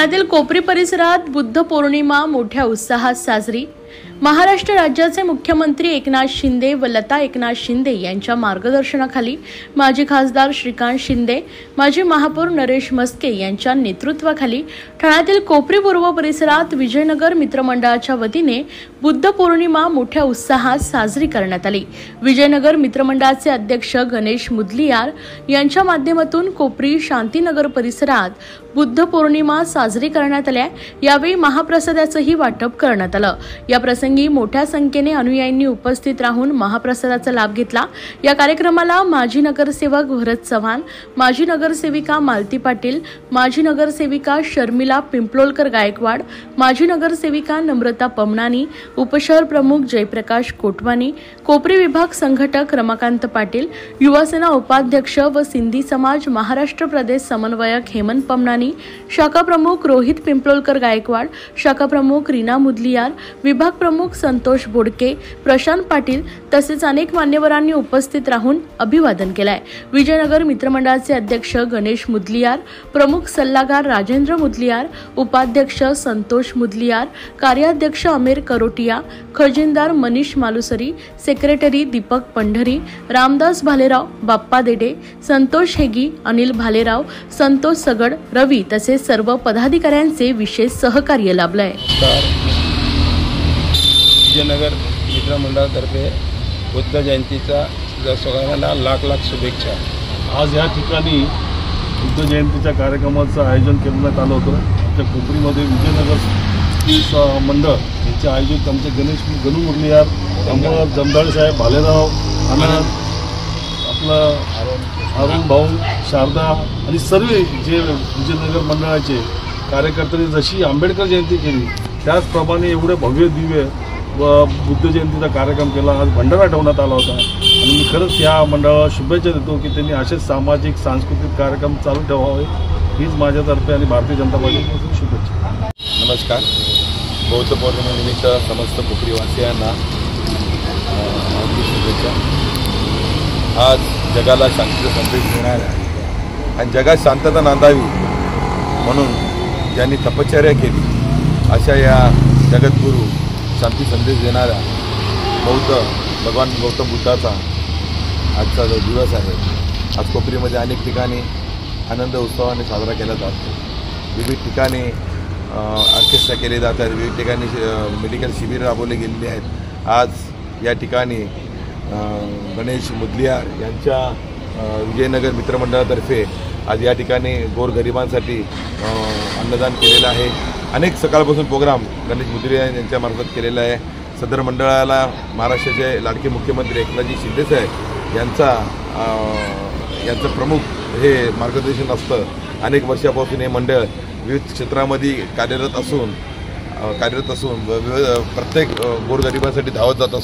ठाण्यातील कोपरी परिसरात बुद्ध पौर्णिमा मोठ्या उत्साहात साजरी। महाराष्ट्र राज्याचे मुख्यमंत्री एकनाथ शिंदे व लता एकनाथ शिंदे यांच्या मार्गदर्शनाखाली माजी खासदार श्रीकांत शिंदे, माजी महापौर नरेश मस्के यांच्या नेतृत्वाखाली ठाण्यातील कोपरी पूर्व परिसरात विजयनगर मित्रमंडळाच्या वतीने बुद्ध पौर्णिमा मोठ्या उत्साहात साजरी करण्यात आली। विजयनगर मित्रमंडळाचे अध्यक्ष गणेश मुदलियार यांच्या माध्यमातून कोपरी शांतीनगर परिसरात बुद्ध पौर्णिमा साजरी करण्यात आली। यावेळी महाप्रसादाचंही वाटप करण्यात आलं। या प्रसंगी मोठ्या संख्येने अनुयायींनी उपस्थित राहून महाप्रसादाचा लाभ घेतला। या कार्यक्रमाला माजी नगरसेवक भरत चव्हाण, माजी नगरसेविका मालती पाटील, माजी नगरसेविका शर्मिला पिंपलोलकर गायकवाड, माजी नगरसेविका नम्रता पमनानी, उपशहर प्रमुख जयप्रकाश कोटवानी, कोपरी विभाग संघटक रमाकांत पाटील, युवासेना उपाध्यक्ष व सिंधी समाज महाराष्ट्र प्रदेश समन्वयक हेमंत पमनानी, शाखा प्रमुख रोहित पिंपलोलकर गायकवाड, शाखा प्रमुख रीना मुदलियार, विभाग प्रमुख संतोष बोडके, प्रशांत पाटील तसेच अनेक मान्यवरांनी उपस्थित राहून अभिवादन केलंय। विजयनगर मित्रमंडळाचे अध्यक्ष गणेश मुदलियार, प्रमुख सल्लागार राजेंद्र मुदलियार, उपाध्यक्ष संतोष मुदलियार, कार्याध्यक्ष अमीर करोटिया, खजिनदार मनीष मालुसरी, सेक्रेटरी दीपक पंढरी, रामदास भालेराव, बाप्पा देडे, संतोष हेगी, अनिल भालेराव, संतोष सगड, रवी तसेच सर्व पदाधिकाऱ्यांचे विशेष सहकार्य लाभलंय। विजयनगर मित्रमंडळातर्फे बुद्ध जयंतीचा सगळ्यांना लाख लाख शुभेच्छा। आज या ठिकाणी बुद्ध जयंतीच्या कार्यक्रमाचं आयोजन करण्यात आलं होतं। त्या कोपरीमध्ये विजयनगर मंडळ यांचे आयोजित आमचे गणू मुरलीयार, जमदाळे साहेब, भालेराव, आनंद, आपलं अरुण भाऊ, शारदा आणि सर्व जे विजयनगर मंडळाचे कार्यकर्त्यांनी जशी आंबेडकर जयंती केली त्याचप्रमाणे एवढे भव्य दिव्य व बुद्ध जयंतीचा कार्यक्रम केला। आज भंडारा ठेवण्यात आला होता आणि मी खरंच या मंडळाला शुभेच्छा देतो की त्यांनी असेच सामाजिक सांस्कृतिक कार्यक्रम चालू ठेवावे हीच माझ्यातर्फे आणि भारतीय जनता पार्टीतर्फे शुभेच्छा। नमस्कार। बौद्ध पौर्णिमेनिमित्त समस्त कोपरीवासियांना शुभेच्छा। आज जगाला शांतीचा संदेश देणारा आणि जगात शांतता नांदावी म्हणून ज्यांनी तपश्चर्या केली अशा या जगद्गुरू शांती संदेश देणाऱ्या बौद्ध भगवान गौतम बुद्धाचा आजचा जो दिवस आहे, आज कोपरीमध्ये अनेक ठिकाणी आनंद उत्सवाने साजरा केला जातो। विविध ठिकाणी ऑर्केस्ट्रा केले जातात, विविध ठिकाणी मेडिकल शिबिर राबवले गेलेले आहेत। आज या ठिकाणी गणेश मुदलियार यांच्या विजयनगर मित्रमंडळातर्फे आज या ठिकाणी गोरगरिबांसाठी अन्नदान केलेलं आहे। अनेक सकाळपासून प्रोग्राम गणेश मुदलियार यांच्यामार्फत केलेला आहे। सदर मंडळाला महाराष्ट्राचे लाडके मुख्यमंत्री एकनाथजी शिंदेसाहेब यांचं प्रमुख हे मार्गदर्शन असतं। अनेक वर्षापासून हे मंडळ विविध क्षेत्रामध्ये कार्यरत असून प्रत्येक गोरगरिबांसाठी धावत जात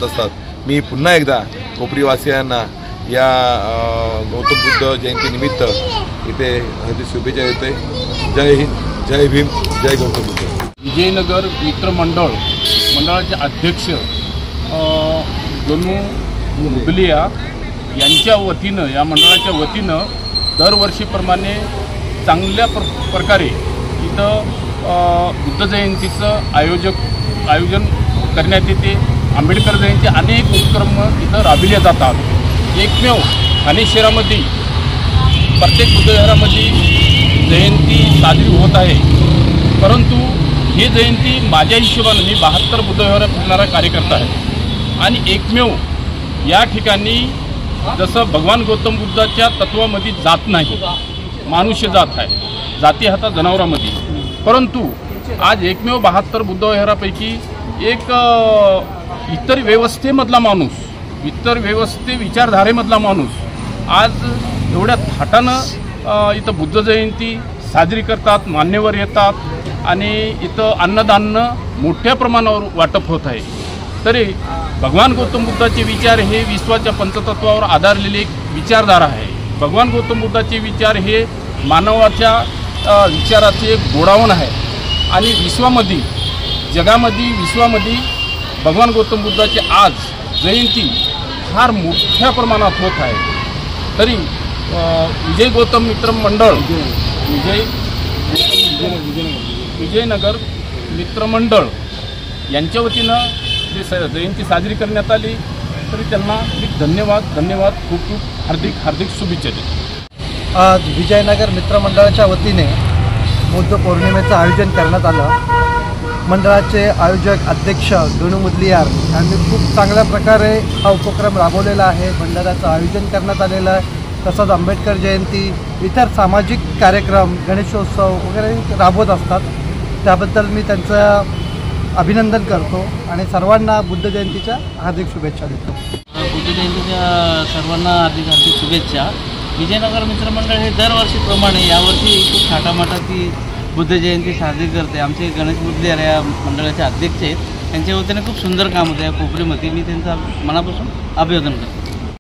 असतात। मी पुन्हा एकदा कोपरीवासियांना या गौतम बुद्ध जयंतीनिमित्त इथे शुभेच्छा देते। जय हिंद, जय भीम, जय गौतम बुद्ध। विजयनगर मंडळाचे अध्यक्ष गणू मुदलियार यांच्या वतीनं, या मंडळाच्या वतीनं दरवर्षीप्रमाणे चांगल्या प्रकारे इथं बुद्ध जयंतीचं आयोजन करण्यात येते। आंबेडकर जयंती अनेक उपक्रम इथं राबविले जातात। एकमेव ठाणे शहरामध्ये प्रत्येक बुद्ध शहरामध्ये जयंती साजरी होत आहे, परंतु ही जयंती माझ्या हिशोबाने मी 72 बुद्ध विहारात फिरणारा कार्यकर्ता आहे आणि एकमेव या ठिकाणी जसं भगवान गौतम बुद्धाच्या तत्वामध्ये जात नाही, मानुष्य जात आहे, जाती हाता जनावरांमध्ये, परंतु आज एकमेव 72 बुद्ध विहारापैकी एक इतर व्यवस्थेमधला माणूस, इतर विचारधारेमधला माणूस आज एवढ्या थाटानं इथं बुद्ध जयंती साजरी करतात, मान्यवर येतात आणि इथं अन्नदान मोठ्या प्रमाणावर वाटप होत आहे। तरी भगवान गौतम बुद्धाचे विचार हे विश्वाच्या पंचतत्वावर आधारलेले एक विचारधारा आहे। भगवान गौतम बुद्धाचे विचार हे मानवाच्या विचाराचे एक गोडावण आहे आणि विश्वामध्ये भगवान गौतम बुद्धाची आज जयंती फार मोठ्या प्रमाणात होत आहे। तरी विजय गौतम मित्र मंडळ विजयनगर मित्रमंडळ यांच्या वतीनं जी जयंती साजरी करण्यात आली, तरी त्यांना मी धन्यवाद खूप हार्दिक शुभेच्छा देतो. आज विजयनगर मित्रमंडळाच्या वतीने बुद्ध पौर्णिमेचं आयोजन करण्यात आलं. मंडळाचे आयोजक अध्यक्ष गणू मुदलियार यांनी खूप चांगल्या प्रकारे हा उपक्रम राबवलेला आहे. भंडाऱ्याचं आयोजन करण्यात आलेलं आहे. तसंच आंबेडकर जयंती, इतर सामाजिक कार्यक्रम, गणेशोत्सव वगैरे राबवत असतात. त्याबद्दल मी त्यांचं अभिनंदन करतो आणि सर्वांना बुद्ध जयंतीच्या हार्दिक शुभेच्छा देतो. बुद्ध जयंतीच्या सर्वांना हार्दिक शुभेच्छा. विजयनगर मित्रमंडळ हे दरवर्षीप्रमाणे यावर्षी खूप थाटामाटाची बुद्ध जयंती साजरी करते. आमचे गणेश मुदलियार या मंडळाचे अध्यक्ष आहेत. त्यांच्या वतीने खूप सुंदर काम होतं या कोपरीमध्ये. मी त्यांचं मनापासून अभिवादन करतो.